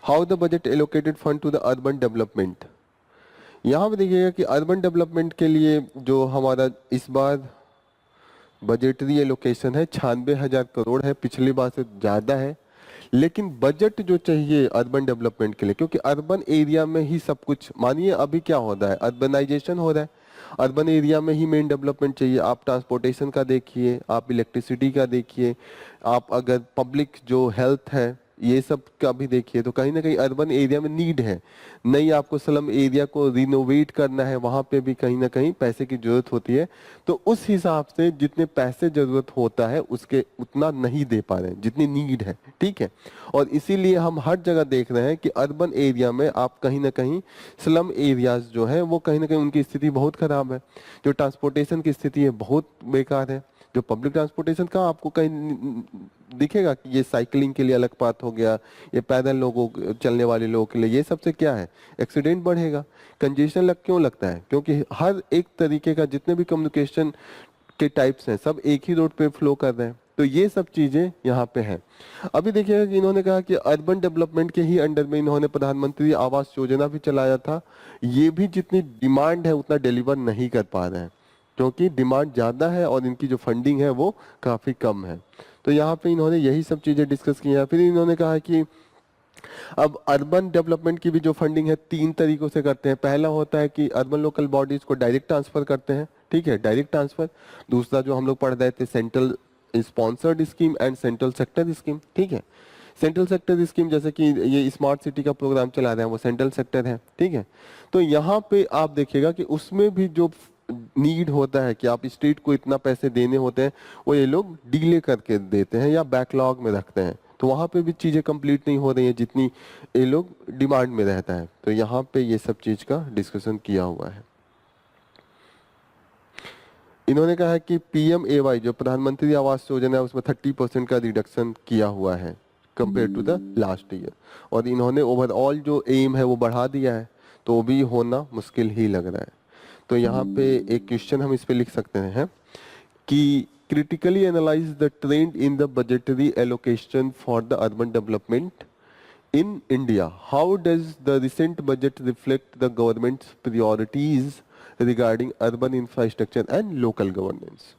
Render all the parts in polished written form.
How the budget allocated fund to the urban development. यहाँ पे देखिएगा कि अर्बन डेवलपमेंट के लिए जो हमारा इस बार बजटरी एलोकेशन है 96,000 करोड़ है, पिछली बार से ज़्यादा है। लेकिन बजट जो चाहिए अर्बन डेवलपमेंट के लिए, क्योंकि अर्बन एरिया में ही सब कुछ, मानिए अभी क्या हो रहा है, अर्बनाइजेशन हो रहा है, अर्बन एरिया में ही मेन डेवलपमेंट चाहिए। आप ट्रांसपोर्टेशन का देखिए, आप इलेक्ट्रिसिटी का देखिए, आप अगर पब्लिक जो हेल्थ है ये सब का भी देखिए, तो कहीं ना कहीं अर्बन एरिया में नीड है। नहीं, आपको स्लम एरिया को रिनोवेट करना है, वहां पे भी कहीं ना कहीं पैसे की जरूरत होती है। तो उस हिसाब से जितने पैसे जरूरत होता है उसके उतना नहीं दे पा रहे हैं जितनी नीड है, ठीक है। और इसीलिए हम हर जगह देख रहे हैं कि अर्बन एरिया में आप कहीं ना कहीं स्लम एरियाज जो है वो कहीं ना कहीं उनकी स्थिति बहुत खराब है। जो ट्रांसपोर्टेशन की स्थिति है बहुत बेकार है। जो पब्लिक ट्रांसपोर्टेशन का आपको कहीं दिखेगा कि ये साइकिलिंग के लिए अलग पाथ हो गया, ये पैदल लोगों चलने वाले लोगों के लिए, ये सबसे क्या है, एक्सीडेंट बढ़ेगा। कंजेशन क्यों लगता है, क्योंकि हर एक तरीके का जितने भी कम्युनिकेशन के टाइप्स हैं सब एक ही रोड पे फ्लो कर रहे हैं। तो ये सब चीजें यहाँ पे हैं। अभी देखिएगा कि इन्होंने कहा कि अर्बन डेवलपमेंट के ही अंडर में इन्होंने प्रधानमंत्री आवास योजना भी चलाया था। ये भी जितनी डिमांड है उतना डिलीवर नहीं कर पा रहे हैं, क्योंकि डिमांड ज़्यादा है और इनकी जो फंडिंग है वो काफ़ी कम है। तो यहाँ पे इन्होंने यही सब चीज़ें डिस्कस की हैं। फिर इन्होंने कहा कि अब अर्बन डेवलपमेंट की भी जो फंडिंग है 3 तरीकों से करते हैं। पहला होता है कि अर्बन लोकल बॉडीज को डायरेक्ट ट्रांसफर करते हैं, ठीक है, डायरेक्ट ट्रांसफर। दूसरा जो हम लोग पढ़ रहे थे, central sponsored scheme and central sector scheme, ठीक है। सेंट्रल सेक्टर स्कीम जैसे कि ये स्मार्ट सिटी का प्रोग्राम चला रहे हैं वो सेंट्रल सेक्टर है, ठीक है। तो यहाँ पे आप देखिएगा कि उसमें भी जो नीड होता है कि आप स्टेट को इतना पैसे देने होते हैं, वो ये लोग डीले करके देते हैं या बैकलॉग में रखते हैं। तो वहाँ पे भी चीज़ें कंप्लीट नहीं हो रही हैं जितनी ये लोग डिमांड में रहता है। तो यहाँ पे ये सब चीज़ का डिस्कशन किया हुआ है। इन्होंने कहा है कि PMAY जो प्रधानमंत्री आवास योजना है उसमें 30% का रिडक्शन किया हुआ है compare to the last year. और इन्होंने ओवरऑल जो एम है वो बढ़ा दिया है, तो वो भी होना मुश्किल ही लग रहा है। तो यहाँ पे एक क्वेश्चन हम इस पे लिख सकते हैं कि critically analyze the trend in the budgetary allocation for the urban development in India. How does the recent budget reflect the government's priorities regarding urban infrastructure and local governance?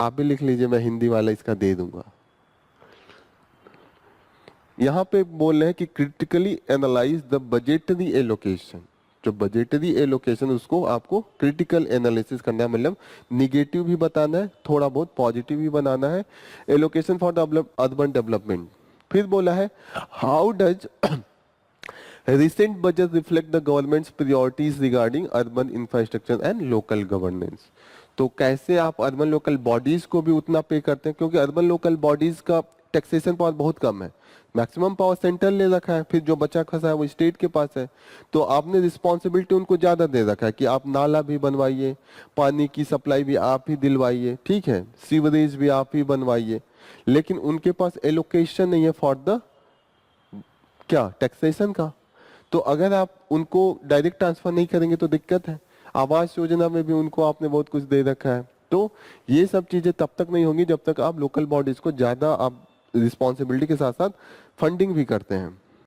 आप भी लिख लीजिए, मैं हिंदी वाला इसका दे दूंगा। यहाँ पे बोल रहे हैं कि critically analyse the budgetary allocation. जो बजटरी एलोकेशन उसको आपको क्रिटिकल एनालिसिस करना है, मतलब निगेटिव भी बताना है, थोड़ा बहुत पॉजिटिव भी बनाना है। Allocation for urban development. फिर बोला है how does recent budget reflect the governments priorities regarding urban infrastructure and local governance. तो कैसे आप अर्बन लोकल बॉडीज को भी उतना पे करते हैं, क्योंकि अर्बन लोकल बॉडीज का टैक्सेशन पावर बहुत कम है, मैक्सिमम पावर सेंटर ले रखा है, फिर जो बचा खसा है वो स्टेट के पास है। तो आपने रिस्पॉन्सिबिलिटी उनको ज्यादा दे रखा है कि आप नाला भी बनवाइए, पानी की सप्लाई भी आप ही दिलवाइए, ठीक है, सीवरेज भी आप ही बनवाइए। लेकिन उनके पास एलोकेशन नहीं है फॉर द क्या, टैक्सेशन का। तो अगर आप उनको डायरेक्ट ट्रांसफर नहीं करेंगे तो दिक्कत है। आवास योजना में भी उनको आपने बहुत कुछ दे रखा है। तो ये सब चीजें तब तक नहीं होंगी जब तक आप लोकल बॉडीज को ज्यादा आप रिस्पॉन्सिबिलिटी के साथ साथ फंडिंग भी करते हैं।